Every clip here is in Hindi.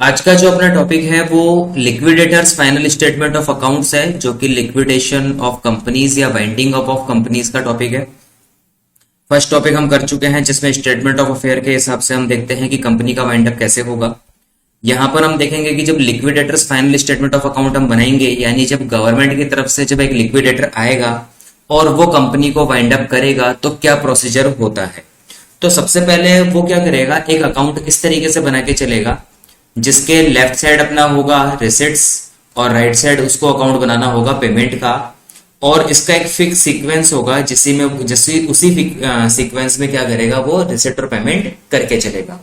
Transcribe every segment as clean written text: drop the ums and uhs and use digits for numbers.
आज का जो अपना टॉपिक है वो liquidators final statement of accounts है, जो कि लिक्विडेशन ऑफ कंपनीज या वाइंडिंग अप ऑफ कंपनीज का टॉपिक है। फर्स्ट टॉपिक हम कर चुके हैं, जिसमें स्टेटमेंट ऑफ अफेयर के हिसाब से हम देखते हैं कि कंपनी का वाइंड अप कैसे होगा। यहाँ पर हम देखेंगे कि जब liquidators final statement of account हम बनाएंगे, यानी जब गवर्नमेंट की तरफ से जब एक लिक्विडेटर आएगा और वो कंपनी को वाइंड अप करेगा तो क्या प्रोसीजर होता है। तो सबसे पहले वो क्या करेगा, एक अकाउंट इस तरीके से बना के चलेगा जिसके लेफ्ट साइड अपना होगा रिसिट्स और राइट साइड उसको अकाउंट बनाना होगा पेमेंट का, और इसका एक फिक्स सीक्वेंस होगा उसी सीक्वेंस में क्या करेगा, वो रिसिट और पेमेंट करके चलेगा।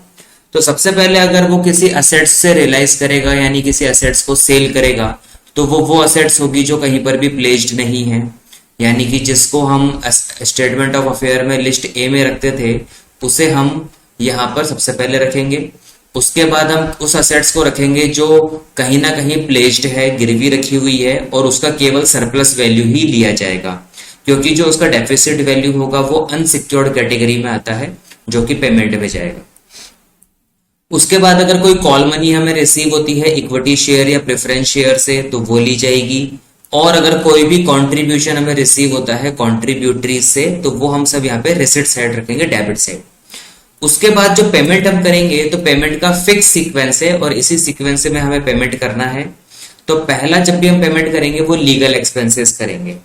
तो सबसे पहले अगर वो किसी असेट्स से रियलाइज करेगा, यानी किसी असेट्स को सेल करेगा, तो वो असेट्स होगी जो कहीं पर भी प्लेस्ड नहीं है, यानी कि जिसको हम स्टेटमेंट ऑफ अफेयर में लिस्ट ए में रखते थे उसे हम यहाँ पर सबसे पहले रखेंगे। उसके बाद हम उस असेट्स को रखेंगे जो कहीं ना कहीं प्लेस्ड है, गिरवी रखी हुई है, और उसका केवल सरप्लस वैल्यू ही लिया जाएगा, क्योंकि जो उसका डेफिसिट वैल्यू होगा वो अनसिक्योर्ड कैटेगरी में आता है, जो कि पेमेंट में जाएगा। उसके बाद अगर कोई कॉल मनी हमें रिसीव होती है इक्विटी शेयर या प्रेफरेंस शेयर से, तो वो ली जाएगी। और अगर कोई भी कॉन्ट्रीब्यूशन हमें रिसीव होता है कॉन्ट्रीब्यूटरीज से, तो वो हम सब यहाँ पे रिसिट साइड रखेंगे, डेबिट साइड। उसके बाद जो पेमेंट हम करेंगे, तो पेमेंट का फिक्स सीक्वेंस है और इसी सीक्वेंस में हमें पेमेंट करना है। तो पहला जब भी हम पेमेंट करेंगे वो लीगल एक्सपेंसेस करेंगे,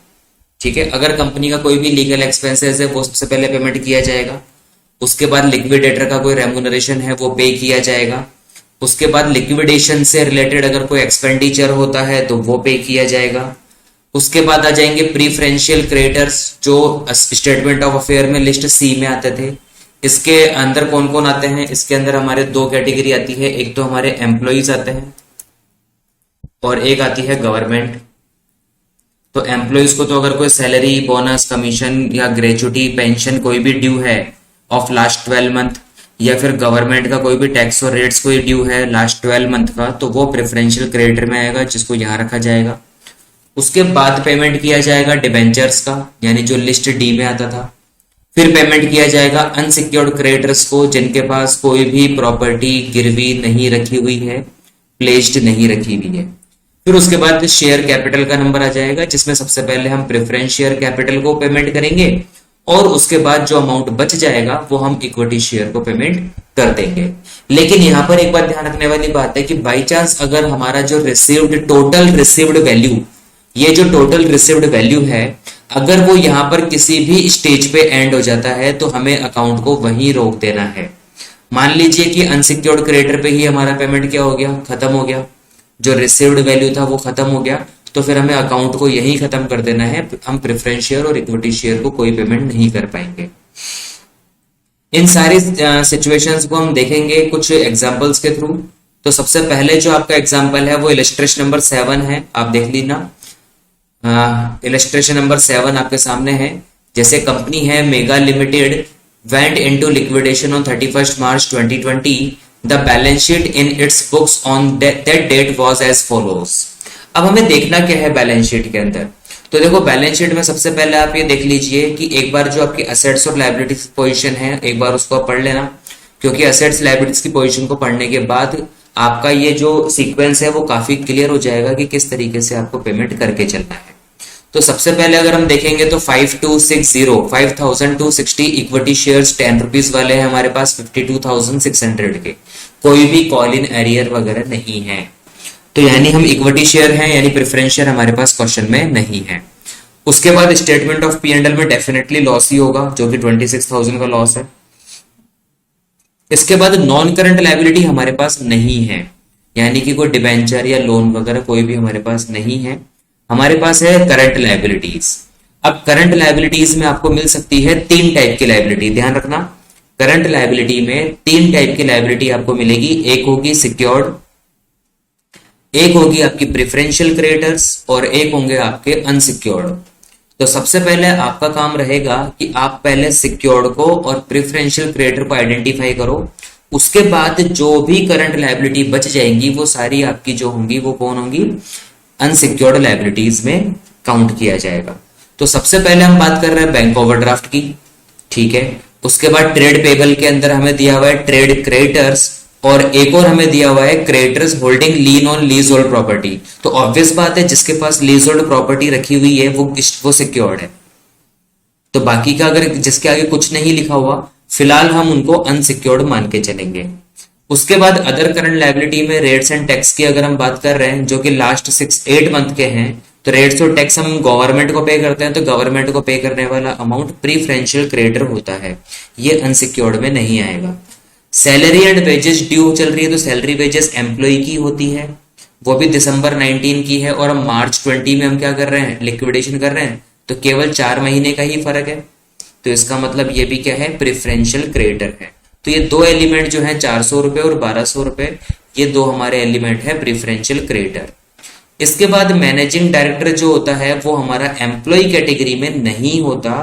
ठीक है। अगर कंपनी का कोई भी लीगल एक्सपेंसेस है वो सबसे पहले पेमेंट किया जाएगा। उसके बाद लिक्विडेटर का कोई रेम्यूनरेशन है वो पे किया जाएगा। उसके बाद लिक्विडेशन से रिलेटेड अगर कोई एक्सपेंडिचर होता है तो वो पे किया जाएगा। उसके बाद आ जाएंगे प्रीफरेंशियल क्रेडिटर्स, जो स्टेटमेंट ऑफ अफेयर में लिस्ट सी में आते थे। इसके अंदर कौन कौन आते हैं, इसके अंदर हमारे दो कैटेगरी आती है, एक तो हमारे एम्प्लॉइज आते हैं और एक आती है गवर्नमेंट। तो एम्प्लॉइज को तो अगर कोई सैलरी, बोनस, कमीशन या ग्रेचुटी, पेंशन कोई भी ड्यू है ऑफ लास्ट 12 मंथ, या फिर गवर्नमेंट का कोई भी टैक्स और रेट्स कोई ड्यू है लास्ट 12 मंथ का, तो वो प्रेफरेंशियल क्रेडिटर में आएगा, जिसको यहाँ रखा जाएगा। उसके बाद पेमेंट किया जाएगा डिबेंचर्स का, यानी जो लिस्ट डी में आता था। फिर पेमेंट किया जाएगा अनसिक्योर्ड क्रेडिटर्स को, जिनके पास कोई भी प्रॉपर्टी गिरवी नहीं रखी हुई है, प्लेस्ड नहीं रखी हुई है। फिर उसके बाद शेयर कैपिटल का नंबर आ जाएगा, जिसमें सबसे पहले हम प्रेफरेंस शेयर कैपिटल को पेमेंट करेंगे और उसके बाद जो अमाउंट बच जाएगा वो हम इक्विटी शेयर को पेमेंट कर देंगे। लेकिन यहाँ पर एक बात ध्यान रखने वाली बात है कि बाई चांस अगर हमारा जो टोटल रिसीव्ड वैल्यू, ये जो टोटल रिसीव्ड वैल्यू है, अगर वो यहाँ पर किसी भी स्टेज पे एंड हो जाता है तो हमें अकाउंट को वहीं रोक देना है। मान लीजिए कि अनसिक्योर्ड क्रेडिटर पे ही हमारा पेमेंट क्या हो गया, खत्म हो गया, जो रिसीव्ड वैल्यू था वो खत्म हो गया, तो फिर हमें अकाउंट को यहीं खत्म कर देना है। हम प्रेफरेंस शेयर और इक्विटी शेयर को कोई पेमेंट नहीं कर पाएंगे। इन सारी सिचुएशंस को हम देखेंगे कुछ एग्जांपल्स के थ्रू। तो सबसे पहले जो आपका एग्जांपल है वो इलस्ट्रेशन नंबर 7 है, आप देख लीजिए। इलस्ट्रेशन नंबर 7 आपके सामने है। जैसे कंपनी है Mega limited went into liquidation on 31 March 2020, the balance sheet in its books on that date was as follows. अब हमें देखना क्या है बैलेंस शीट के अंदर। तो देखो, बैलेंस शीट में सबसे पहले आप ये देख लीजिए कि एक बार जो आपकी असेट्स और लायबिलिटीज पोजीशन है, एक बार उसको आप पढ़ लेना, क्योंकि असेट्स लायबिलिटीज की पोजीशन को पढ़ने के बाद आपका ये जो सीक्वेंस है वो काफी क्लियर हो जाएगा कि किस तरीके से आपको पेमेंट करके चलना है। तो सबसे पहले अगर हम देखेंगे तो 5260 इक्विटी शेयर्स 10 रुपीज वाले हैं हमारे पास, 52,600 के, कोई भी कॉल इन एरियर वगैरह नहीं है। तो यानी हम इक्विटी शेयर हैं, यानी प्रेफरेंस शेयर हमारे पास क्वेश्चन में नहीं है। उसके बाद स्टेटमेंट ऑफ P&L में डेफिनेटली लॉस ही होगा, जो कि 26,000 का लॉस है। इसके बाद नॉन करंट लायबिलिटी हमारे पास नहीं है, यानी कि कोई डिबेंचर या लोन वगैरह कोई भी हमारे पास नहीं है। हमारे पास है करंट लायबिलिटीज। अब करंट लायबिलिटीज में आपको मिल सकती है 3 टाइप की लायबिलिटी, ध्यान रखना। करंट लायबिलिटी में 3 टाइप की लायबिलिटी आपको मिलेगी। एक होगी सिक्योर्ड, एक होगी आपकी प्रेफरेंशियल क्रेडिटर्स और एक होंगे आपके अनसिक्योर्ड। तो सबसे पहले आपका काम रहेगा कि आप पहले सिक्योर्ड को और प्रेफरेंशियल क्रेडिटर को आइडेंटिफाई करो। उसके बाद जो भी करंट लायबिलिटी बच जाएंगी वो सारी आपकी जो होंगी वो कौन होंगी, अनसिक्योर्ड लायबिलिटीज में काउंट किया जाएगा। तो सबसे पहले हम बात कर रहे हैं बैंक ओवरड्राफ्ट की, ठीक है। उसके बाद ट्रेड पेबल के अंदर हमें दिया हुआ है ट्रेड क्रेडिटर्स और एक और हमें दिया हुआ है creditors holding lean on lease hold property. तो ऑब्वियस बात है जिसके पास लीज होल्ड प्रॉपर्टी रखी हुई है वो सिक्योर्ड है। तो बाकी का अगर जिसके आगे कुछ नहीं लिखा हुआ, फिलहाल हम उनको अनसिक्योर्ड मान के चलेंगे। उसके बाद अदर करंट लायबिलिटी में रेट्स एंड टैक्स की अगर हम बात कर रहे हैं जो कि लास्ट 6-8 मंथ के हैं, तो रेट्स और टैक्स हम गवर्नमेंट को पे करते हैं, तो गवर्नमेंट को पे करने वाला अमाउंट प्रीफरेंशियल क्रेडिटर होता है, ये अनसिक्योर्ड में नहीं आएगा। सैलरी एंड वेजेस ड्यू चल रही है, तो सैलरी वेजेस एम्प्लॉय की होती है, वो भी दिसंबर 19 की है, और हम मार्च 20 में हम क्या कर रहे हैं, लिक्विडेशन कर रहे हैं, तो केवल 4 महीने का ही फर्क है। तो इसका मतलब ये भी क्या है, प्रेफरेंशियल क्रेडिटर है। तो ये दो एलिमेंट जो है 400 रुपए और 1200 रुपए, ये दो हमारे एलिमेंट है प्रेफरेंशियल क्रेडिटर। इसके बाद मैनेजिंग डायरेक्टर जो होता है वो हमारा एम्प्लॉय कैटेगरी में नहीं होता,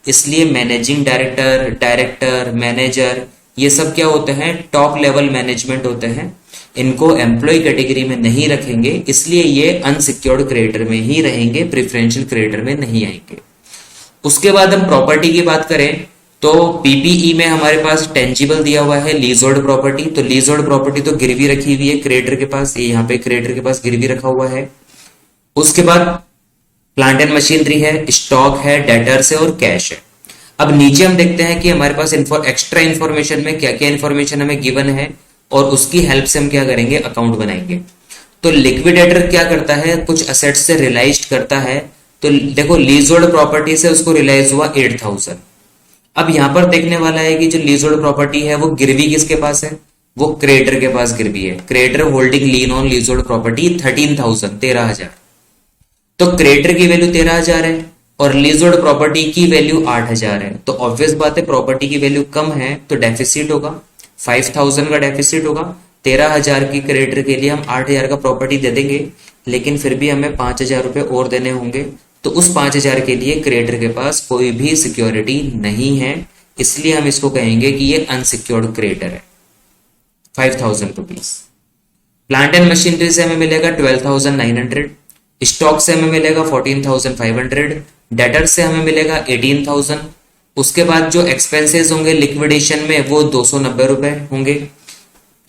इसलिए मैनेजिंग डायरेक्टर, डायरेक्टर, मैनेजर, ये सब क्या होते हैं, टॉप लेवल मैनेजमेंट होते हैं, इनको एम्प्लॉय कैटेगरी में नहीं रखेंगे, इसलिए ये अनसिक्योर्ड क्रेडिटर में ही रहेंगे, प्रेफरेंशियल क्रेडिटर में नहीं आएंगे। उसके बाद हम प्रॉपर्टी की बात करें तो पीपीई में हमारे पास टेंजिबल दिया हुआ है लीज होल्ड प्रॉपर्टी। तो लीज होल्ड प्रॉपर्टी तो गिरवी रखी हुई है क्रेडिटर के पास, ये यहाँ पे क्रेडिटर के पास गिरवी रखा हुआ है। उसके बाद प्लांट एंड मशीनरी है, स्टॉक है, डेटर्स है और कैश है। अब नीचे हम देखते हैं कि हमारे पास एक्स्ट्रा इन्फॉर्मेशन में क्या क्या इन्फॉर्मेशन हमें गिवन है, और उसकी हेल्प से हम क्या करेंगे, अकाउंट बनाएंगे। तो लिक्विडेटर क्या करता है, कुछ असेट्स से रियलाइज करता है। तो देखो लीज होल्ड प्रॉपर्टी से उसको रियलाइज हुआ 8000। अब यहां पर देखने वाला है कि जो लीज होल्ड प्रॉपर्टी है वो गिरवी किसके पास है, वो क्रेडिटर के पास गिरवी है। Creditor holding lean on lease hold property 13,000, 13,000। तो क्रेडिटर की वैल्यू 13,000 है और लीज होल्ड प्रॉपर्टी की वैल्यू 8,000 है। तो ऑब्वियस बात है प्रॉपर्टी की वैल्यू कम है तो डेफिसिट होगा, 5,000 का डेफिसिट होगा। 13,000 की क्रेडिटर के लिए हम 8,000 का प्रॉपर्टी दे देंगे, लेकिन फिर भी हमें 5,000 रुपए और देने होंगे। तो उस 5,000 के लिए क्रेडिटर के पास कोई भी सिक्योरिटी नहीं है, इसलिए हम इसको कहेंगे कि ये अनसिक्योर्ड क्रेडिटर है, 5,000 रुपीज। प्लांट एंड मशीनरी से हमें मिलेगा 12,900, स्टॉक से हमें मिलेगा 14,500, डेटर से हमें मिलेगा 18,000। उसके बाद जो एक्सपेंसेस होंगे लिक्विडेशन में वो 290 रुपए होंगे।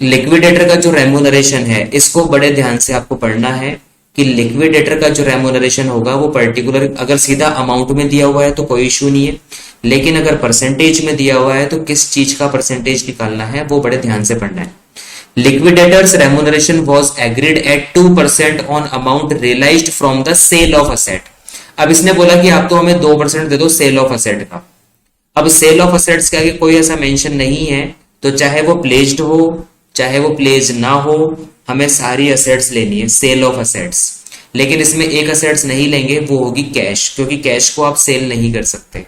लिक्विडेटर का जो रेम्यूनरेशन है इसको बड़े ध्यान से आपको पढ़ना है कि लिक्विडेटर का जो रेम्यूनरेशन होगा वो पर्टिकुलर, अगर सीधा अमाउंट में दिया हुआ है तो कोई इश्यू नहीं है, लेकिन अगर परसेंटेज में दिया हुआ है तो किस चीज का परसेंटेज निकालना है वो बड़े ध्यान से पढ़ना है। Liquidator's remuneration was agreed at 2% on amount realised from the sale of asset. अब इसने बोला कि आप तो हमें 2% दे दो सेल ऑफ असेट का। अब सेल ऑफ असेट्स के आगे कोई ऐसा मेंशन नहीं है, तो चाहे वो प्लेज्ड हो चाहे वो प्लेज ना हो, हमें सारी असेट्स लेनी है, सेल ऑफ असेट्स। लेकिन इसमें एक असेट्स नहीं लेंगे, वो होगी कैश, क्योंकि कैश को आप सेल नहीं कर सकते।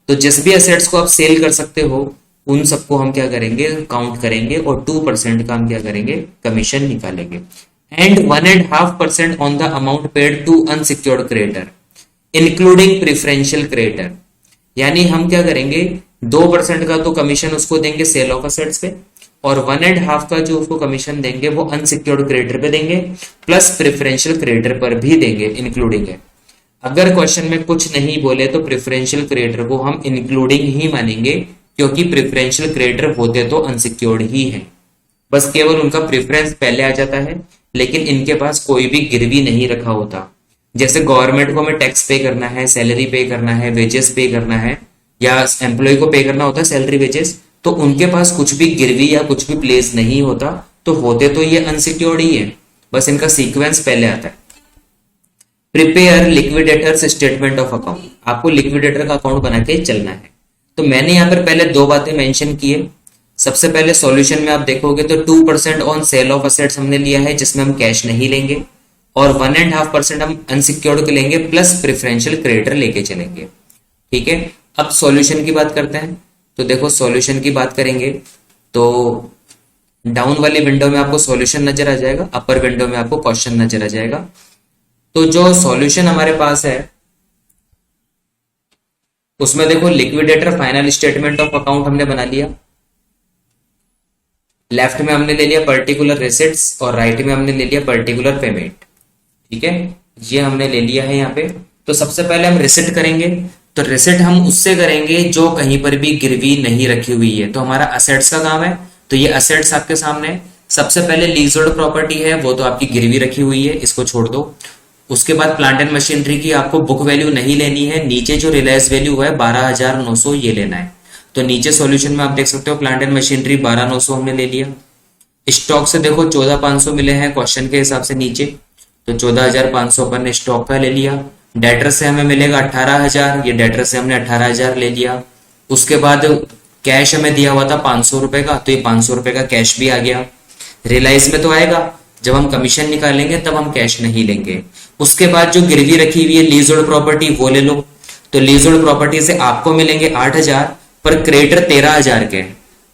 तो जिस भी असेट्स को आप सेल कर सकते हो उन सबको हम क्या करेंगे, काउंट करेंगे और 2% का हम क्या करेंगे, कमीशन निकालेंगे। And 1.5% on the amount paid to unsecured creditor including preferential creditor. यानी हम क्या करेंगे, 2% का तो कमीशन उसको देंगे सेल ऑफ असेट्स पे, और 1.5 का जो उसको कमीशन देंगे वो अनसिक्योर्ड क्रेडिटर पे देंगे, प्लस प्रेफरेंशियल क्रेडिटर पर भी देंगे, इंक्लूडिंग है। अगर क्वेश्चन में कुछ नहीं बोले तो प्रेफरेंशियल क्रेडिटर को हम इंक्लूडिंग ही मानेंगे, क्योंकि प्रेफरेंशियल क्रेडिटर होते तो अनसिक्योर्ड ही है, बस केवल उनका प्रेफरेंस पहले आ जाता है, लेकिन इनके पास कोई भी गिरवी नहीं रखा होता। जैसे गवर्नमेंट को हमें टैक्स पे करना है, सैलरी पे करना है, वेजेस पे करना है, या एम्प्लॉय को पे करना होता है सैलरी वेजेस, तो उनके पास कुछ भी गिरवी या कुछ भी प्लेस नहीं होता, तो होते तो ये अनसिक्योर्ड ही है, बस इनका सीक्वेंस पहले आता है। Prepare liquidators statement of account, आपको लिक्विडेटर का अकाउंट बना के चलना है। तो मैंने यहाँ पर पहले दो बातें मेंशन की है। सबसे पहले सॉल्यूशन में आप देखोगे तो 2% ऑन सेल ऑफ असेट्स हमने लिया है, जिसमें हम कैश नहीं लेंगे, और 1.5% हम अनसिक्योर्ड के लेंगे, प्लस प्रेफरेंशियल क्रेडिटर लेके चलेंगे। ठीक है, अब सॉल्यूशन की बात करते हैं। तो देखो सॉल्यूशन की बात करेंगे तो डाउन वाली विंडो में आपको सॉल्यूशन नजर आ जाएगा, अपर विंडो में आपको क्वेश्चन नजर आ जाएगा। तो जो सॉल्यूशन हमारे पास है उसमें देखो liquidator final statement of account हमने बना लिया, लेफ्ट में हमने ले लिया पर्टिकुलर रेसिट्स और राइट में हमने ले लिया पर्टिकुलर पेमेंट। ठीक है, ये हमने ले लिया है यहाँ पे। तो सबसे पहले हम रिसिट करेंगे, तो रिसिट हम उससे करेंगे जो कहीं पर भी गिरवी नहीं रखी हुई है, तो हमारा असेट्स का काम है, तो ये असेट्स आपके सामने है। सबसे पहले लीजहोल्ड प्रॉपर्टी है, वो तो आपकी गिरवी रखी हुई है, इसको छोड़ दो। उसके बाद प्लांट एंड मशीनरी की आपको बुक वैल्यू नहीं लेनी है, नीचे जो रिलायंस वैल्यू है 12,900 ये लेना है। तो नीचे सॉल्यूशन में आप देख सकते हो प्लांट एंड मशीनरी 12,900 हमने ले लिया। स्टॉक से देखो 14,500 मिले हैं क्वेश्चन के हिसाब से नीचे, तो 14,500 अपन ने स्टॉक का ले लिया। डेटर से हमें मिलेगा 18,000, ये डेटर से हमने 18,000 ले लिया। उसके बाद कैश हमें दिया हुआ था 500 रुपए का, तो ये 500 रुपए का कैश भी आ गया। रिलायंस में तो आएगा, जब हम कमीशन निकालेंगे तब हम कैश नहीं लेंगे। उसके बाद जो गिरवी रखी हुई है लीजहोल्ड प्रॉपर्टी वो ले लो। तो लीजहोल्ड प्रॉपर्टी से आपको मिलेंगे 8,000, पर क्रेडिटर 13,000 के,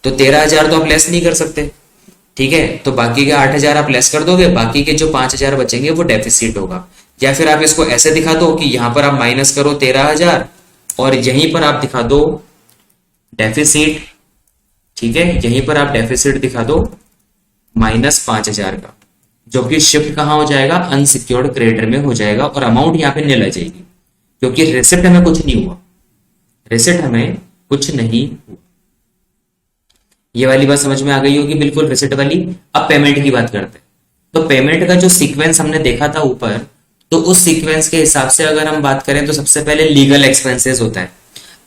तो 13,000 तो आप लेस नहीं कर सकते, ठीक है। तो बाकी के 8,000 आप लेस कर दोगे, बाकी के जो 5,000 बचेंगे वो डेफिसिट होगा। या फिर आप इसको ऐसे दिखा दो कि यहां पर आप माइनस करो 13,000 और यहीं पर आप दिखा दो डेफिसिट, ठीक है, यहीं पर आप डेफिसिट दिखा दो -5,000 का, जो कि शिफ्ट कहां हो जाएगा, अनसिक्योर्ड क्रेडिटर में हो जाएगा और अमाउंट यहाँ पे निल आ जाएगी, क्योंकि रिसिप्ट हमें कुछ नहीं हुआ, रिसिप्ट हमें कुछ नहीं हुआ। ये वाली बात समझ में आ गई होगी बिल्कुल, रिसिप्ट वाली। अब पेमेंट की बात करते हैं। तो पेमेंट का जो सीक्वेंस हमने देखा था ऊपर, तो उस सीक्वेंस के हिसाब से अगर हम बात करें तो सबसे पहले लीगल एक्सपेंसेस होता है।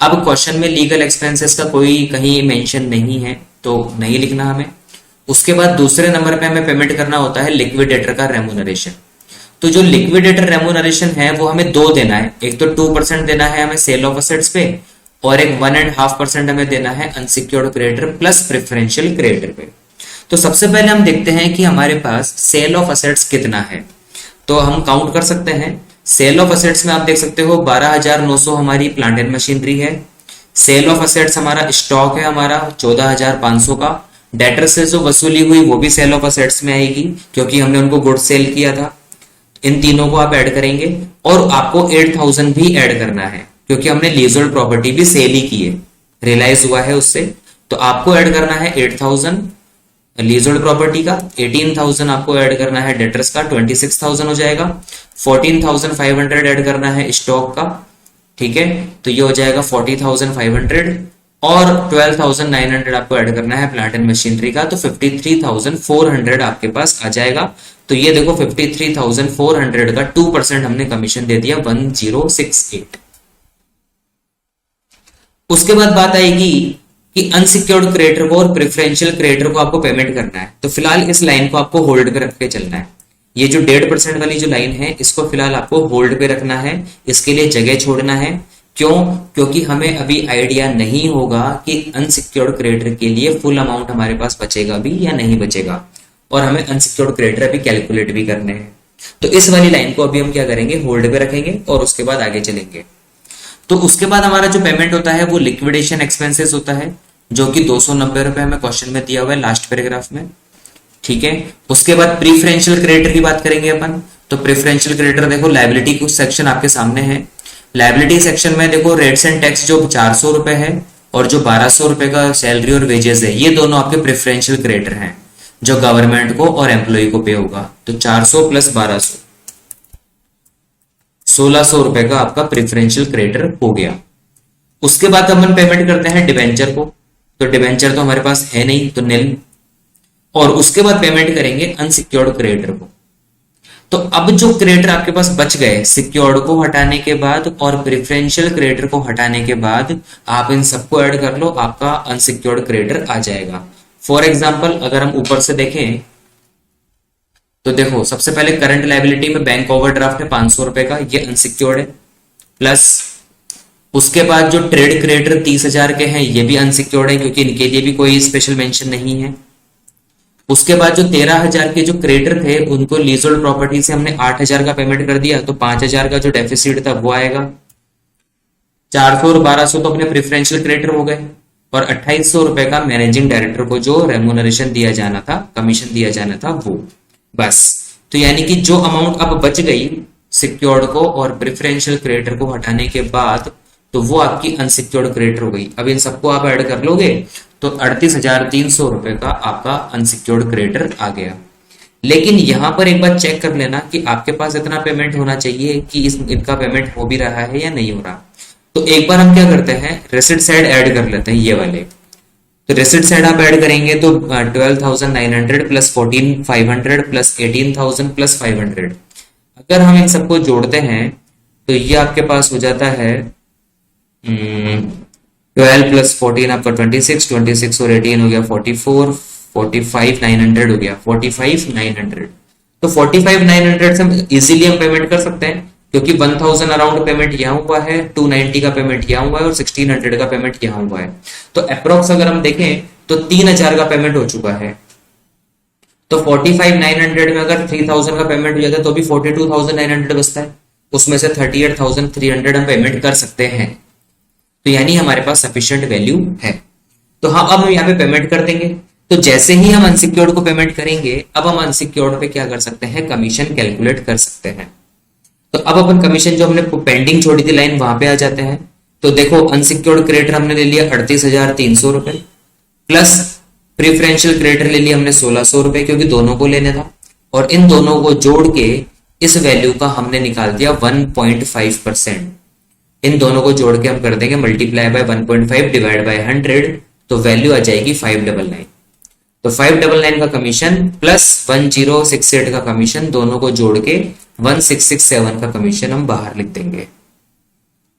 अब क्वेश्चन में लीगल एक्सपेंसेस का कोई कहीं मेंशन नहीं है, तो नहीं लिखना हमें। उसके बाद दूसरे नंबर पे हमें पेमेंट करना होता है लिक्विडेटर का रेम्यूनरेशन। तो जो लिक्विडेटर रेम्यूनरेशन है वो हमें दो देना है, एक तो 2% देना है हमें सेल ऑफ असेट्स पे, और एक 1.5% हमें देना है unsecured creditor plus preferential creditor पे। तो सबसे पहले हम देखते हैं कि हमारे पास सेल ऑफ असेट्स कितना है, तो हम काउंट कर सकते हैं। सेल ऑफ असेट्स में आप देख सकते हो 12,900 हमारी प्लांट एंड मशीनरी है। सेल ऑफ असेट्स हमारा स्टॉक है हमारा 14,500 का। डेटर से जो वसूली हुई वो भी सेल ऑफ असेट्स में आएगी, क्योंकि हमने उनको गुड सेल किया था। इन तीनों को आप ऐड करेंगे और आपको 8,000 भी ऐड करना है, क्योंकि हमने लीजहोल्ड प्रॉपर्टी भी सेल ही की है, रियलाइज हुआ है उससे। तो आपको ऐड करना है 8,000 लीजहोल्ड प्रॉपर्टी का, 18,000 आपको ऐड करना है डेटर्स का, 26,000 हो जाएगा। 14,500 ऐड करना है स्टॉक का, ठीक है, तो ये हो जाएगा 40,500, और 12,900 आपको ऐड करना है प्लांट एंड मशीनरी का, तो 53,400 आपके पास आ जाएगा। तो ये देखो 53,400 का 2% हमने कमीशन दे दिया 1068। उसके बाद बात आएगी कि अनसिक्योर्ड क्रेडिटर को और प्रेफरेंशियल क्रेडिटर को आपको पेमेंट करना है। तो फिलहाल इस लाइन को आपको होल्ड पे रख के चलना है। ये जो 1.5% वाली जो लाइन है इसको फिलहाल आपको होल्ड पे रखना है, इसके लिए जगह छोड़ना है। क्यों? क्योंकि हमें अभी आइडिया नहीं होगा कि अनसिक्योर्ड क्रेडिटर के लिए फुल अमाउंट हमारे पास बचेगा भी या नहीं बचेगा, और हमें अनसिक्योर्ड क्रेडिटर अभी कैलकुलेट भी करने हैं। तो इस वाली लाइन को अभी हम क्या करेंगे, होल्ड पे रखेंगे और उसके बाद आगे चलेंगे। तो उसके बाद हमारा जो पेमेंट होता है वो लिक्विडेशन एक्सपेंसेस होता है, जो कि 290 रुपए हमें क्वेश्चन में दिया हुआ है लास्ट पैराग्राफ में, ठीक है। उसके बाद प्रीफरेंशियल क्रेडिटर की बात करेंगे अपन। तो प्रेफरेंशियल क्रेडिटर देखो लायबिलिटी कुछ सेक्शन आपके सामने है। लायबिलिटी सेक्शन में देखो रेट्स एंड टैक्स जो 400 रुपए है और जो 1200 रुपए का सैलरी और वेजेस है, ये दोनों आपके प्रेफरेंशियल क्रेडिटर हैं जो गवर्नमेंट को और एम्प्लॉय को पे होगा। तो 400 प्लस 1200 1600 रुपए का आपका प्रेफरेंशियल क्रेडिटर हो गया। उसके बाद अपन पेमेंट करते हैं डिबेंचर को। तो डिबेंचर तो हमारे पास है नहीं, तो निल। और उसके बाद पेमेंट करेंगे अनसिक्योर्ड क्रेडिटर को। तो अब जो क्रेडिटर आपके पास बच गए सिक्योर्ड को हटाने के बाद और प्रेफरेंशियल क्रेडिटर को हटाने के बाद, आप इन सबको ऐड कर लो, आपका अनसिक्योर्ड क्रेडिटर आ जाएगा। फॉर एग्जाम्पल अगर हम ऊपर से देखें तो देखो सबसे पहले करंट लायबिलिटी में बैंक ओवरड्राफ्ट है 500 रुपए का, ये अनसिक्योर्ड है। प्लस उसके बाद जो ट्रेड क्रेडिटर 30,000 के हैं ये भी अनसिक्योर्ड है, क्योंकि इनके लिए भी कोई स्पेशल मेंशन नहीं है। उसके बाद जो 13,000 के जो क्रेडिटर थे उनको लीजहोल्ड प्रॉपर्टी से हमने 8,000 का पेमेंट कर दिया, तो 5,000 का जो डेफिसिट था वो आएगा। 400 और 1200 तो अपने प्रेफरेंशियल क्रेडिटर हो गए, और 2,800 रुपए का मैनेजिंग डायरेक्टर को जो रेम्यूनरेशन दिया जाना था, कमीशन दिया जाना था, वो बस। तो यानी कि जो अमाउंट अब बच गई सिक्योर्ड को और प्रेफरेंशियल क्रेडिटर को हटाने के बाद, तो वो आपकी अनसिक्योर्ड क्रेडिटर हो गई। अब इन सबको आप ऐड कर लोगे तो 38,300 रुपए का आपका अनसिक्योर्ड क्रेडिटर आ गया। लेकिन यहां पर एक बार चेक कर लेना कि आपके पास इतना पेमेंट होना चाहिए कि इनका पेमेंट हो भी रहा है या नहीं हो रहा। तो एक बार हम क्या करते हैं, रेसिट साइड ऐड कर लेते हैं ये वाले। तो रिसिट साइड आप ऐड करेंगे तो 12,900 प्लस 14,500 प्लस 18,000 प्लस 500। अगर हम इन सबको जोड़ते हैं तो ये आपके पास हो जाता है 12 प्लस 14 आपका 26, 26 और 18 हो गया 44, 45,900 हो गया 45,900। तो 45,900 से हम इजीली हम पेमेंट कर सकते हैं, क्योंकि 1,000 अराउंड पेमेंट यहाँ हुआ है, 290 का पेमेंट यहाँ हुआ है और 1600 का पेमेंट यहाँ हुआ है। तो अप्रोक्स अगर हम देखें तो 3,000 का पेमेंट हो चुका है। तो 45,900 में अगर 3,000 का पेमेंट हो जाता है तो भी 42,900 बचता है, उसमें से 38,300 हम पेमेंट कर सकते हैं। तो यानी हमारे पास सफिशिएंट वैल्यू है। तो हाँ, अब हम यहाँ पे पेमेंट कर देंगे। तो जैसे ही हम अनसिक्योर्ड को पेमेंट करेंगे, अब हम अनसिक्योर्ड पे क्या कर सकते हैं, कमीशन कैलकुलेट कर सकते हैं। तो अब अपन कमीशन जो हमने पेंडिंग छोड़ी थी लाइन, वहां पे आ जाते हैं। तो देखो, अनसिक्योर्ड क्रेडिटर हमने ले लिया 38,300 रुपए, प्लस प्रिफरेंशियल क्रेडिटर ले लिया हमने 1,600 रुपए, क्योंकि दोनों को लेने था। और इन दोनों को जोड़ के इस वैल्यू का हमने निकाल दिया 1.5%। इन दोनों को जोड़ के हम कर देंगे मल्टीप्लाई बाय 1.5 डिवाइड बाय 100, तो वैल्यू आ जाएगी 599। तो 599 का कमीशन प्लस 1068 का कमीशन, दोनों को जोड़ के 1667 का कमीशन हम बाहर लिख देंगे।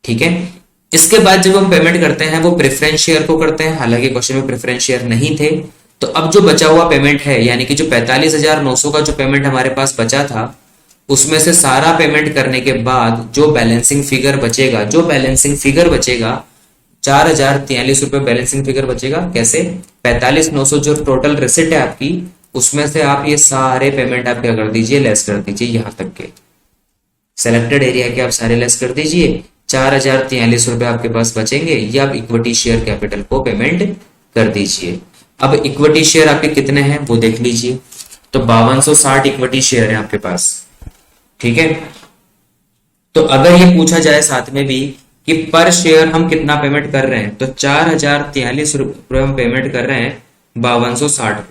ठीक है। इसके बाद जब हम पेमेंट करते हैं वो प्रेफरेंस शेयर को करते हैं, हालांकि क्वेश्चन में प्रेफरेंस शेयर नहीं थे। तो अब जो बचा हुआ पेमेंट है, यानी कि जो 45,900 का जो पेमेंट हमारे पास बचा था, उसमें से सारा पेमेंट करने के बाद जो बैलेंसिंग फिगर बचेगा, 4,043 रुपए बैलेंसिंग फिगर बचेगा। कैसे? 45,900 जो टोटल रिसिट है आपकी, उसमें से आप ये सारे पेमेंट आप क्या कर दीजिए, लेस कर दीजिए। यहां तक के सेलेक्टेड एरिया के आप सारे लेस कर दीजिए। 4,043 रुपए आपके पास बचेंगे, ये आप इक्विटी शेयर कैपिटल को पेमेंट कर दीजिए। अब इक्विटी शेयर आपके कितने हैं वो देख लीजिए। तो 5260 इक्विटी शेयर है आपके पास। ठीक है। तो अगर ये पूछा जाए साथ में भी कि पर शेयर हम कितना पेमेंट कर रहे हैं, तो 4,043 रुपए हम पेमेंट कर रहे हैं 5260।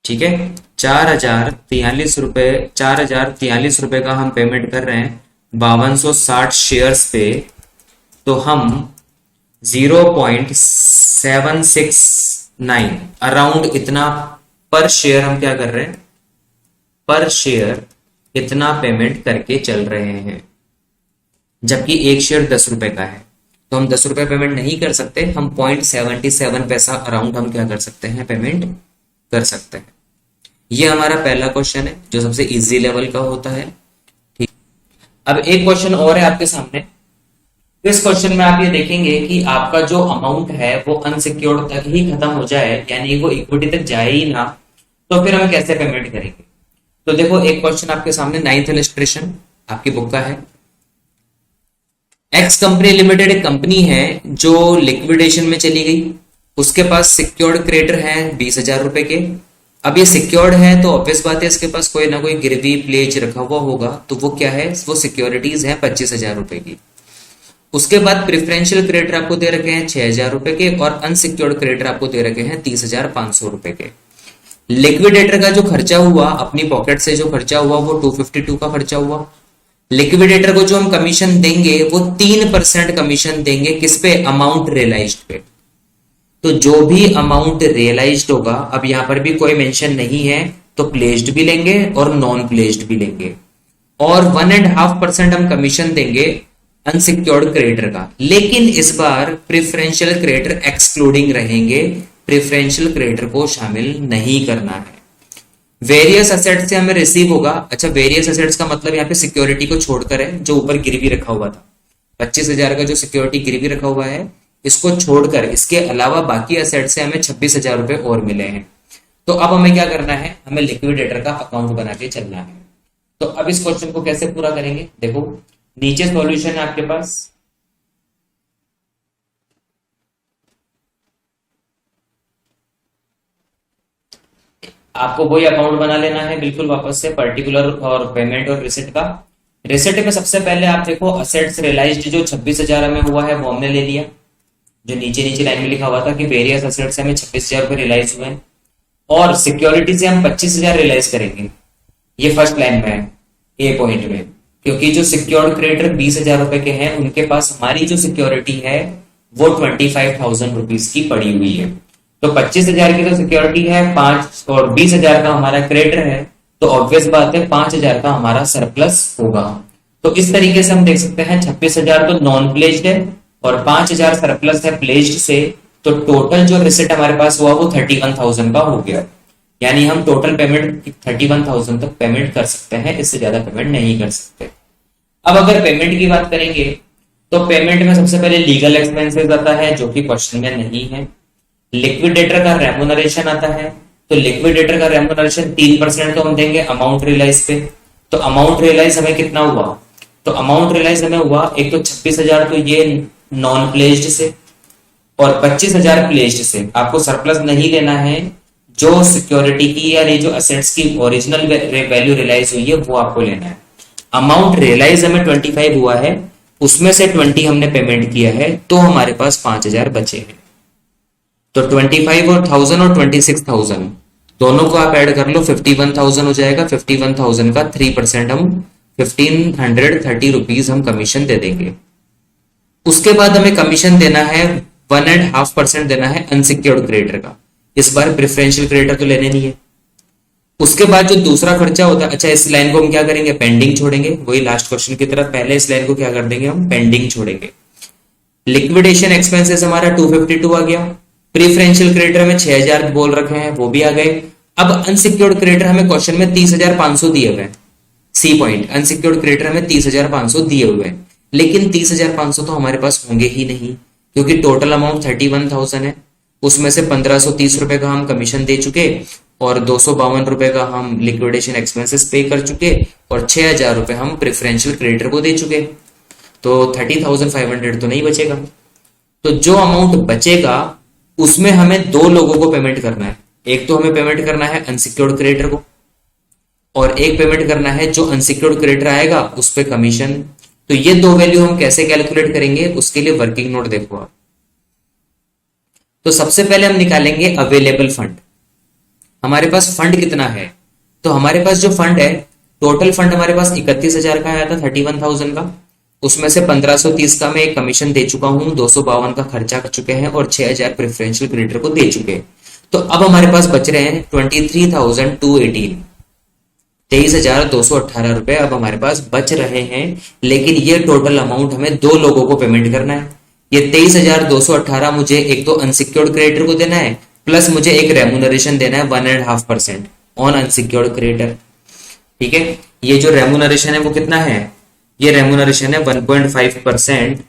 ठीक है। 4,043 रुपए का हम पेमेंट कर रहे हैं 5260 शेयर्स पे। तो हम 0.769 अराउंड इतना पर शेयर हम क्या कर रहे हैं, पर शेयर इतना पेमेंट करके चल रहे हैं। जबकि एक शेयर 10 रुपए का है, तो हम 10 रुपए पेमेंट नहीं कर सकते, हम 0.77 पैसा अराउंड हम क्या कर सकते हैं, पेमेंट कर सकते हैं। ये हमारा पहला क्वेश्चन है जो सबसे इजी लेवल का होता है। ठीक। अब एक क्वेश्चन और है आपके सामने। इस क्वेश्चन में आप ये देखेंगे कि आपका जो अमाउंट है वो अनसिक्योर्ड तक ही खत्म हो जाए, यानी वो इक्विटी तक जाए ही ना, तो फिर हम कैसे पेमेंट करेंगे। तो देखो, एक क्वेश्चन आपके सामने 9th इलस्ट्रेशन आपकी बुक का है। एक्स कंपनी लिमिटेड एक कंपनी है जो लिक्विडेशन में चली गई, उसके पास सिक्योर्ड क्रेडिटर हैं 20,000 रुपए के। अब ये सिक्योर्ड है तो ऑब्वियस बात है इसके पास कोई ना कोई गिरवी प्लेज रखा हुआ होगा, तो वो क्या है, वो सिक्योरिटीज है 25,000 रुपए की। उसके बाद प्रेफरेंशियल क्रेडिटर आपको दे रखे हैं 6,000 रुपए के, और अनसिक्योर्ड क्रेडिटर आपको दे रखे हैं 30,500 रुपए के। लिक्विडेटर का जो खर्चा हुआ, अपनी पॉकेट से जो खर्चा हुआ, वो 252 का खर्चा हुआ। लिक्विडेटर को जो हम कमीशन देंगे वो 3% कमीशन देंगे, किस पे, अमाउंट रियलाइज्ड पे। तो जो भी अमाउंट रियलाइज्ड होगा, अब यहां पर भी कोई मेंशन नहीं है, तो प्लेस्ड भी लेंगे और नॉन प्लेस्ड भी लेंगे। और 1.5% हम कमीशन देंगे अनसिक्योर्ड क्रेडिटर का, लेकिन इस बार प्रेफरेंशियल क्रेडिटर एक्सक्लूडिंग रहेंगे, प्रेफरेंशियल क्रेडिटर को शामिल नहीं करना है। वेरियस एसेट्स से हमें रिसीव होगा। अच्छा, वेरियस एसेट्स का मतलब यहाँ पे सिक्योरिटी को छोड़कर है, जो ऊपर गिरवी रखा हुआ था 25,000 का जो सिक्योरिटी गिरवी रखा हुआ है, इसको छोड़कर इसके अलावा बाकी एसेट से हमें 26,000 रुपए और मिले हैं। तो अब हमें क्या करना है, हमें लिक्विडेटर का अकाउंट बना के चलना है। तो अब इस क्वेश्चन को कैसे पूरा करेंगे, देखो नीचे सॉल्यूशन है आपके पास। आपको वही अकाउंट बना लेना है बिल्कुल वापस से, पर्टिकुलर और पेमेंट और रिसिट का। रिसिट में सबसे पहले आप देखो, असेट्स रियलाइज्ड जो 26,000 में हुआ है वो हमने ले लिया, जो नीचे नीचे लाइन में लिखा हुआ था कि वेरियस असेट्स से हमें 26,000 रुपए रियलाइज हुए हैं, और सिक्योरिटी से हम 25,000 रियलाइज करेंगे। ये फर्स्ट लाइन में है, ए पॉइंट में, क्योंकि जो सिक्योर्ड क्रेडिटर 20,000 रुपए के हैं, उनके पास हमारी जो सिक्योरिटी है वो 25,000 रुपीज की पड़ी हुई है। तो 25,000 की तो सिक्योरिटी है, 5 और 20,000 का हमारा क्रेडिटर है, तो ऑब्वियस बात है 5,000 का हमारा सरप्लस होगा। तो इस तरीके से हम देख सकते हैं 26,000 तो नॉन प्लेज्ड है और 5,000 सरप्लस है प्लेज्ड से, तो टोटल जो रिसिट हमारे पास हुआ वो 31,000 का हो गया। यानी हम टोटल पेमेंट 31,000 तक पेमेंट कर सकते हैं, इससे ज्यादा पेमेंट नहीं कर सकते। अब अगर पेमेंट की बात करेंगे तो पेमेंट में सबसे पहले लीगल एक्सपेंसेस आता है जो कि क्वेश्चन में नहीं है। लिक्विडेटर का रेम्यूनरेशन आता है, तो लिक्विडेटर का रेम्यूनरेशन 3% तो हम देंगे अमाउंट रियलाइज पे। तो अमाउंट रियलाइज हमें कितना हुआ, तो अमाउंट रियलाइज हमें हुआ एक तो 26,000 तो ये नॉन प्लेज्ड से और 25,000 प्लेज्ड से। आपको सरप्लस नहीं लेना है, जो सिक्योरिटी की या जो असेट्स की ओरिजिनल वैल्यू रियलाइज हुई है वो आपको लेना है। अमाउंट रियलाइज हमें 25 हुआ है, उसमें से 20 हमने पेमेंट किया है, तो हमारे पास 5,000 बचे हैं। तो 25 और 1000 और 26,000 दोनों को आप ऐड कर लो, 51,000 हो जाएगा। 51,000 का 3% हम 1,530 रुपीज हम कमीशन दे देंगे। उसके बाद हमें कमीशन देना है 1.5% देना है अनसिक्योर्ड क्रेडिटर का। इस बार प्रेफरेंशियल क्रेडिटर तो लेने नहीं है। उसके बाद जो दूसरा खर्चा होता है, अच्छा इस लाइन को हम क्या करेंगे, पेंडिंग छोड़ेंगे। वही लास्ट क्वेश्चन की तरह पहले इस लाइन को क्या कर देंगे, हम पेंडिंग छोड़ेंगे। लिक्विडेशन एक्सपेंसेस हमारा 252 आ गया। प्रीफरेंशियल क्रेडिटर में 6,000 बोल रखे हैं, वो भी आ गए। अब अनसिक्योर्ड क्रेडिटर हमें क्वेश्चन में 30,500 दिए हुए हैं। सी पॉइंट, अनसिक्योर्ड क्रेडिटर हमें 30,500 दिए हुए हैं, लेकिन 30,500 तो हमारे पास होंगे ही नहीं, क्योंकि टोटल अमाउंट 31,000 है। उसमें से 1,530 रुपए का हम कमीशन दे चुके और 252 रुपए का हम लिक्विडेशन एक्सपेंसेस पे कर चुके और 6,000 रुपए हम प्रेफरेंशियल क्रेडिटर को दे चुके, तो 30,500 तो नहीं बचेगा। तो जो अमाउंट बचेगा उसमें हमें दो लोगों को पेमेंट करना है। एक तो हमें पेमेंट करना है अनसिक्योर्ड क्रेडिटर को और एक पेमेंट करना है जो अनसिक्योर्ड क्रेडिटर आएगा उस पर कमीशन। तो ये दो वैल्यू हम कैसे कैलकुलेट करेंगे, उसके लिए वर्किंग नोट देखो आप। तो सबसे पहले हम निकालेंगे अवेलेबल फंड। हमारे पास फंड कितना है, तो हमारे पास जो फंड है, टोटल फंड हमारे पास 31,000 का आया था, 31,000 का। उसमें से 1,530 का मैं एक कमीशन दे चुका हूं, 252 का खर्चा कर चुके हैं और 6,000 प्रेफरेंशियल क्रेडिटर को दे चुके हैं। तो अब हमारे पास बच रहे हैं 23,218, 23,218 रुपए अब हमारे पास बच रहे हैं। लेकिन ये टोटल अमाउंट हमें दो लोगों को पेमेंट करना है। ये 23,218 मुझे एक तो अनसिक्योर्ड क्रेडिटर को देना है, प्लस मुझे एक रेम्यूनरेशन देना है 1.5% ऑन अनसिक्योर्ड क्रेडिटर। ठीक है, ये जो रेम्यूनरेशन है वो कितना है, ये रेम्यूनरेशन है 1.5%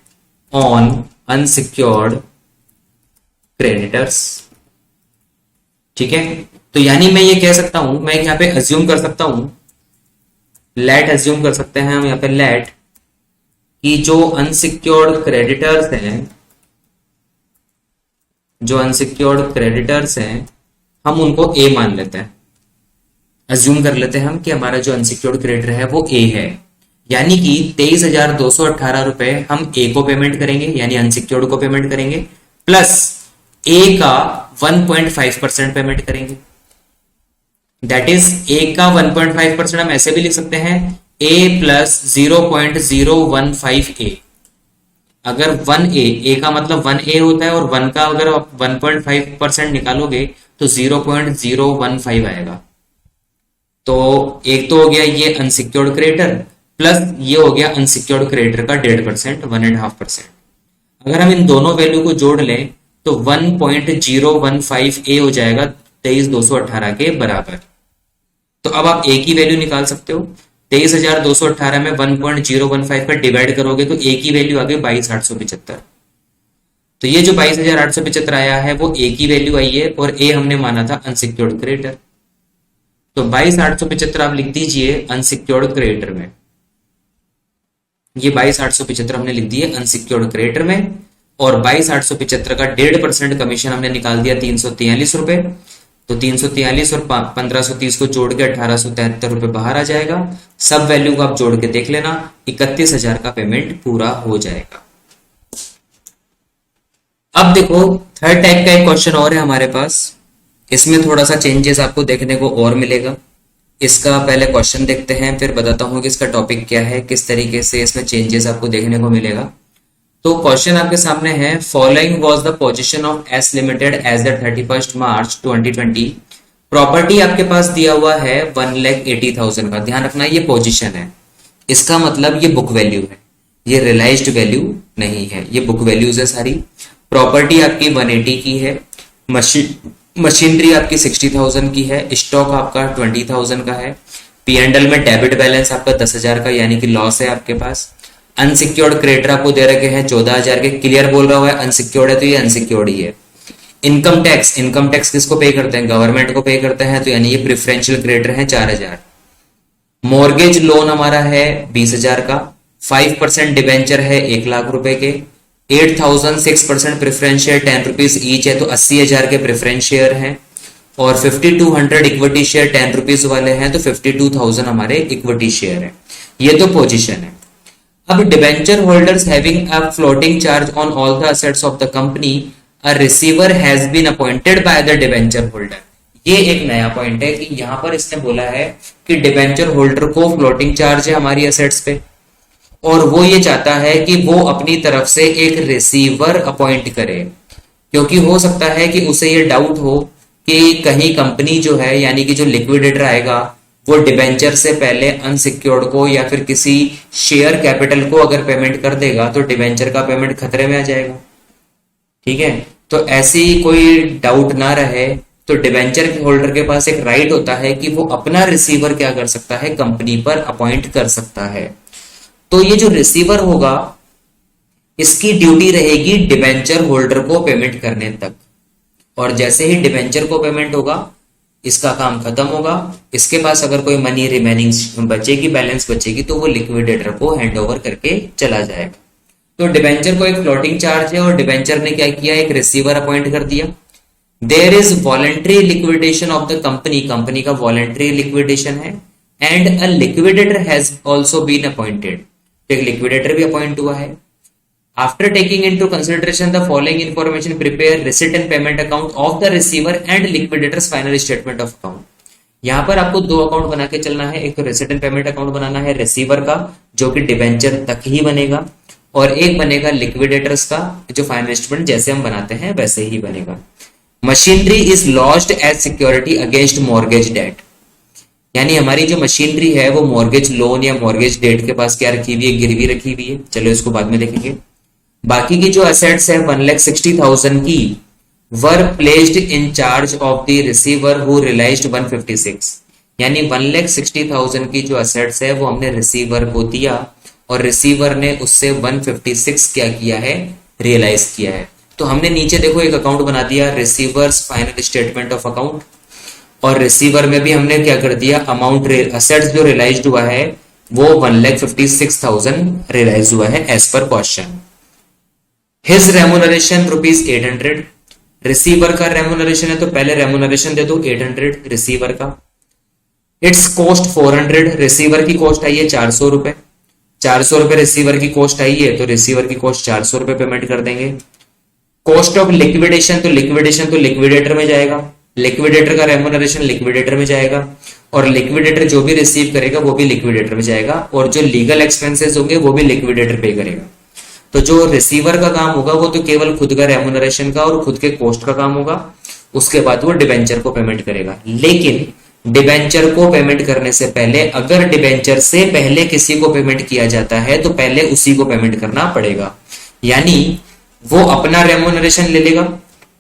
ऑन अनसिक्योर्ड क्रेडिटर्स। ठीक है, तो यानी मैं ये कह सकता हूं, मैं यहां पे अज्यूम कर सकता हूं, लेट अज्यूम कर सकते हैं हम यहां पे लेट कि जो अनसिक्योर्ड क्रेडिटर्स हैं, जो अनसिक्योर्ड क्रेडिटर्स हैं हम उनको ए मान लेते हैं। अज्यूम कर लेते हैं हम कि हमारा जो अनसिक्योर्ड क्रेडिटर है वो ए है, यानी कि 23,218 रुपए हम ए को पेमेंट करेंगे, यानी अनसिक्योर्ड को पेमेंट करेंगे, प्लस ए का 1.5% पेमेंट करेंगे। दैट इज ए का 1.5% हम ऐसे भी लिख सकते हैं, ए प्लस 0.015 ए। अगर 1 ए का मतलब 1 ए होता है और 1 का अगर आप 1.5% निकालोगे तो 0.015 आएगा। तो एक तो हो गया ये अनसिक्योर्ड क्रेडिटर, प्लस ये हो गया अनसिक्योर्ड क्रेडिटर का 1.5%, 1.5%। अगर हम इन दोनों वैल्यू को जोड़ लें तो 1.015 ए हो जाएगा 23,218 के बराबर। तो अब आप ए की वैल्यू निकाल सकते हो। 23,218 में 1.015 का डिवाइड करोगे तो ए की वैल्यू आ गई 22,875। तो ये जो 22,875 आया है वो ए की वैल्यू आई है और ए हमने माना था अनसिक्योर्ड क्रेडिटर। तो 22,875 आप लिख दीजिए अनसिक्योर्ड क्रेडिटर में। ये 22,875 हमने लिख दिए अनसिक्योर्ड क्रेडिटर में और 22,875 का 1.5% कमीशन हमने निकाल दिया 343 रुपए। तो 343 और 1,530 को जोड़ के 1,873 रुपए बाहर आ जाएगा। सब वैल्यू को आप जोड़ के देख लेना, 31,000 का पेमेंट पूरा हो जाएगा। अब देखो थर्ड टाइप का एक क्वेश्चन और है हमारे पास, इसमें थोड़ा सा चेंजेस आपको देखने को और मिलेगा। इसका पहले क्वेश्चन देखते हैं, फिर बताता हूं कि इसका टॉपिक क्या है, किस तरीके से इसमें चेंजेस आपको देखने को मिलेगा। तो क्वेश्चन आपके सामने है, following was the position of S limited as the 31 March 2020। Property आपके पास दिया हुआ है 1,80,000 का। ध्यान रखना ये पोजीशन है, इसका मतलब ये बुक वैल्यू है, ये रियलाइज्ड वैल्यू नहीं है, ये बुक वैल्यूज है सारी। प्रॉपर्टी आपकी 180 की है, मशीनरी आपकी 60,000 की है, स्टॉक आपका 20,000 का है, P&L में डेबिट बैलेंस आपका 10,000 का यानी कि लॉस है आपके पास। अनसिक्योर्ड क्रेडिटर आपको दे रखे हैं 14,000 के। क्लियर बोल रहा हुआ है, अनसिक्योर्ड है तो ये अनसिक्योर्ड ही है। इनकम टैक्स किसको पे करते हैं? गवर्नमेंट को पे करते हैं, तो यानी ये प्रिफरेंशियल क्रेडिटर है 4,000। मॉर्गेज लोन हमारा है 20,000 का, 5% डिबेंचर है 1,00,000 रुपए के, 8,000 6% प्रेफरेंस शेयर 10 रुपीज ईच है तो 80,000 के प्रेफरेंस शेयर हैं, और 5200 इक्विटी शेयर 10 रुपीज वाले हैं तो 52,000 हमारे इक्विटी शेयर है। ये तो पोजीशन है। अब debenture holders having a floating charge on all the assets of the company, a receiver has been appointed by the debenture holder. ये एक नया पॉइंट है कि यहां पर इसने बोला है कि डिबेंचर होल्डर को फ्लोटिंग चार्ज है हमारी असेट्स पे, और वो ये चाहता है कि वो अपनी तरफ से एक रिसीवर अपॉइंट करे, क्योंकि हो सकता है कि उसे ये डाउट हो कि कहीं कंपनी जो है यानी कि जो लिक्विडेटर आएगा वो डिबेंचर से पहले अनसिक्योर्ड को या फिर किसी शेयर कैपिटल को अगर पेमेंट कर देगा तो डिबेंचर का पेमेंट खतरे में आ जाएगा। ठीक है, तो ऐसी कोई डाउट ना रहे तो डिबेंचर होल्डर के पास एक राइट होता है कि वो अपना रिसीवर क्या कर सकता है, कंपनी पर अपॉइंट कर सकता है। तो ये जो रिसीवर होगा इसकी ड्यूटी रहेगी डिबेंचर होल्डर को पेमेंट करने तक, और जैसे ही डिबेंचर को पेमेंट होगा इसका काम खत्म होगा। इसके पास अगर कोई मनी रिमेनिंग बचेगी, बैलेंस बचेगी, तो वो लिक्विडेटर को हैंड ओवर करके चला जाएगा। तो डिबेंचर को एक फ्लोटिंग चार्ज है और डिबेंचर ने क्या किया, एक रिसीवर अपॉइंट कर दिया। There is voluntary liquidation of the company, company का वॉलेंट्री लिक्विडेशन है, and a liquidator has also been appointed, तो एक लिक्विडेटर भी अपॉइंट हुआ है। After taking into consideration the following information, prepare receipt and payment account of the receiver and liquidator's final statement of account. यहां पर आपको दो अकाउंट बना के चलना है, एक तो रिसिट एंड पेमेंट अकाउंट बनाना है रिसीवर का जो कि डिबेंचर तक ही बनेगा, और एक बनेगा लिक्विडेटर्स का जो फाइनल स्टेटमेंट जैसे हम बनाते हैं वैसे ही बनेगा। Machinery is lodged as security against mortgage debt, यानी हमारी जो मशीनरी है वो मॉर्गेज लोन या मॉर्गेज डेट के पास क्या रखी हुई है, गिरवी रखी हुई है। चलो इसको बाद में देखेंगे। बाकी की जो असेट्स है 1,60,000 की were placed in charge of the receiver who realised 156, यानी 1,60,000 की जो असेट्स है वो हमने रिसीवर को दिया और रिसीवर ने उससे 156 क्या किया है, रियलाइज किया है। तो हमने नीचे देखो एक अकाउंट बना दिया receiver's final statement of account, और रिसीवर में भी हमने क्या कर दिया, अमाउंट असेट्स जो रियलाइज्ड हुआ है वो 1,56,000 रियलाइज हुआ है एज पर क्वेश्चन। हिज रेम्यूनरेशन ₹800, रिसीवर का रेम्यूनरेशन है तो पहले रेम्यूनरेशन दे दो 800 रिसीवर का। इट्स कॉस्ट 400, रिसीवर की कॉस्ट आई है 400 रुपए, 400 रुपए रिसीवर की कॉस्ट आई है तो रिसीवर की कॉस्ट 400 रुपए पेमेंट कर देंगे। कॉस्ट ऑफ लिक्विडेशन तो लिक्विडेटर में जाएगा, लिक्विडेटर का रेम्यूनरेशन लिक्विडेटर में जाएगा, और लिक्विडेटर जो भी रिसीव करेगा वो भी लिक्विडेटर में जाएगा, और जो लीगल एक्सपेंसेस होंगे वो भी लिक्विडेटर पे करेगा। तो जो रिसीवर का काम होगा वो तो केवल खुद का रेम्यूनरेशन का और खुद के कॉस्ट का काम होगा, उसके बाद वो डिबेंचर को पेमेंट करेगा। लेकिन डिबेंचर को पेमेंट करने से पहले अगर डिबेंचर से पहले किसी को पेमेंट किया जाता है तो पहले उसी को पेमेंट करना पड़ेगा, यानी वो अपना रेम्यूनरेशन ले लेगा,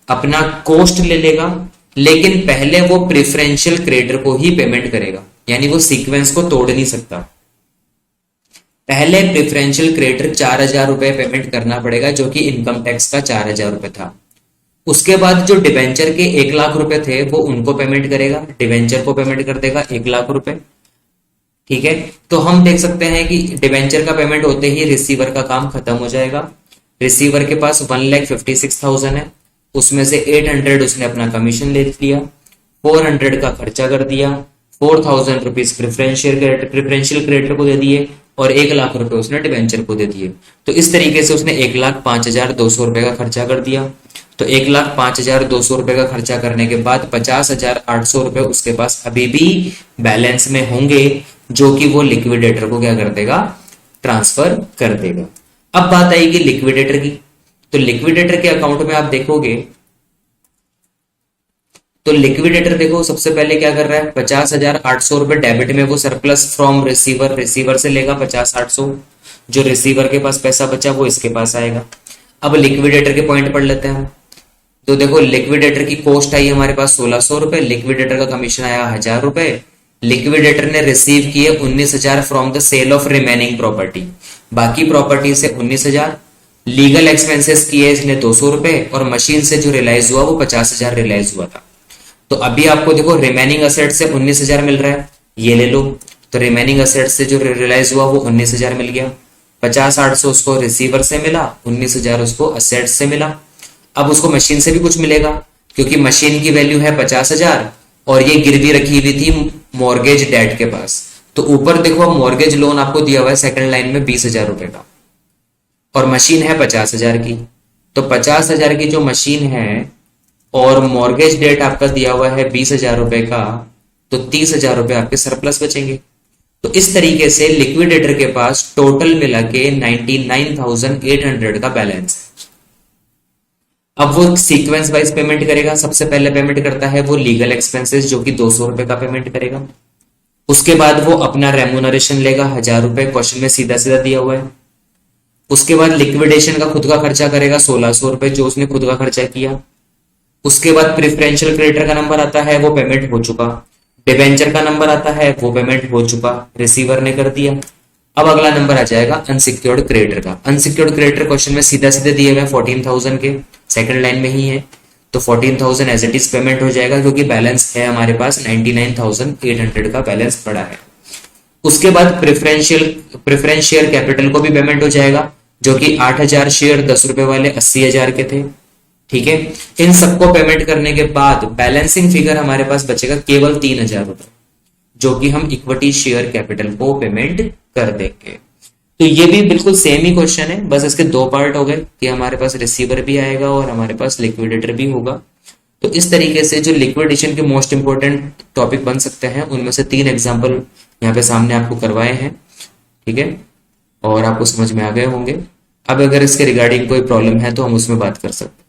अपना कॉस्ट ले लेगा, लेकिन पहले वो प्रेफरेंशियल क्रेडिटर को ही पेमेंट करेगा, यानी वो सीक्वेंस को तोड़ नहीं सकता। पहले प्रेफरेंशियल क्रेडिटर 4,000 रुपए पेमेंट करना पड़ेगा जो कि इनकम टैक्स का 4,000 रुपए था। उसके बाद जो डिबेंचर के 1,00,000 रुपए थे वो उनको पेमेंट करेगा, डिबेंचर को पेमेंट कर देगा 1,00,000 रुपए। ठीक है, तो हम देख सकते हैं कि डिबेंचर का पेमेंट होते ही रिसीवर का काम खत्म हो जाएगा। रिसीवर के पास 1,56,000 है, उसमें से 800 उसने अपना कमीशन ले लिया, 400 का खर्चा कर दिया, 4,000 रुपीज प्रेफरेंशियल क्रेडिटर को दे दिए और 1,00,000 रुपए उसने डिबेंचर को दे दिए। तो इस तरीके से उसने 1,05,200 रुपए का खर्चा कर दिया। तो 1,05,200 रुपए का खर्चा करने के बाद 50,800 रुपए उसके पास अभी भी बैलेंस में होंगे जो कि वो लिक्विडेटर को क्या कर देगा, ट्रांसफर कर देगा। अब बात आएगी लिक्विडेटर की। तो लिक्विडेटर के अकाउंट में आप देखोगे तो लिक्विडेटर देखो सबसे पहले क्या कर रहा है, 50,800 रुपए डेबिट में वो सरप्लस फ्रॉम रिसीवर, रिसीवर से लेगा 50,800, जो रिसीवर के पास पैसा बचा वो इसके पास आएगा। अब लिक्विडेटर के पॉइंट पढ़ लेते हैं। तो देखो लिक्विडेटर की कॉस्ट आई हमारे पास 1600 रुपए, लिक्विडेटर का कमीशन आया 1000 रुपए, लिक्विडेटर ने रिसीव किए 19,000 from the sale of remaining property, बाकी प्रॉपर्टी से 19,000, लीगल एक्सपेंसेस किए इसने 200 रुपए, और मशीन से जो रियलाइज हुआ वो 50,000 रियलाइज हुआ था। तो अभी आपको देखो रिमेनिंग असेट से 19,000 मिल रहा है, ये ले लो। तो रिमेनिंग असेट से जो रियलाइज हुआ वो 19,000 मिल गया, 50,800 उसको रिसीवर से मिला, 19,000 उसको असेट से मिला। अब उसको मशीन से भी कुछ मिलेगा क्योंकि मशीन की वैल्यू है 50,000 और ये गिरवी रखी हुई थी मॉर्गेज डेट के पास। तो ऊपर देखो मॉर्गेज लोन आपको दिया हुआ है सेकंड लाइन में 20,000 रुपए का, और मशीन है 50,000 की। तो 50,000 की जो मशीन है और मॉर्गेज डेट आपका दिया हुआ है 20,000 रुपए का, तो 30,000 रुपए आपके सरप्लस बचेंगे। तो इस तरीके से लिक्विडेटर के पास टोटल मिला के 99,800 का बैलेंस है। अब वो सीक्वेंस वाइज पेमेंट करेगा। सबसे पहले पेमेंट करता है वो लीगल एक्सपेंसेस जो कि 200 रुपए का पेमेंट करेगा। उसके बाद वो अपना रेम्यूनरेशन लेगा 1000 रुपए, क्वेश्चन में सीधा सीधा दिया हुआ है। उसके बाद लिक्विडेशन का खुद का खर्चा करेगा 1600 रुपए जो उसने खुद का खर्चा किया। उसके बाद प्रिफरेंशियल क्रेडिटर का नंबर आता है, वो पेमेंट हो चुका। डिबेंचर का नंबर आता है, वो पेमेंट हो चुका, रिसीवर ने कर दिया। अब अगला नंबर आ जाएगा अनसिक्योर्ड क्रेडिटर का। अनसिक्योर्ड क्रेडिटर क्वेश्चन में सीधा सीधे दिए हुए 14,000 के, सेकंड लाइन में ही है। तो 14,000 एज इट इज पेमेंट हो जाएगा क्योंकि बैलेंस है हमारे पास 99,800 का बैलेंस पड़ा है। उसके बाद प्रेफरेंस शेयर कैपिटल को भी पेमेंट हो जाएगा जो कि 8,000 शेयर 10 रुपए वाले 80,000 के थे। ठीक है, इन सबको पेमेंट करने के बाद बैलेंसिंग फिगर हमारे पास बचेगा केवल 3,000 रुपए जो कि हम इक्विटी शेयर कैपिटल को पेमेंट कर देंगे। तो ये भी बिल्कुल सेम ही क्वेश्चन है, बस इसके दो पार्ट हो गए कि हमारे पास रिसीवर भी आएगा और हमारे पास लिक्विडेटर भी होगा। तो इस तरीके से जो लिक्विडेशन के मोस्ट इंपोर्टेंट टॉपिक बन सकते हैं उनमें से 3 एग्जाम्पल यहाँ पे सामने आपको करवाए हैं। ठीक है, और आपको समझ में आ गए होंगे। अब अगर इसके रिगार्डिंग कोई प्रॉब्लम है तो हम उसमें बात कर सकते हैं।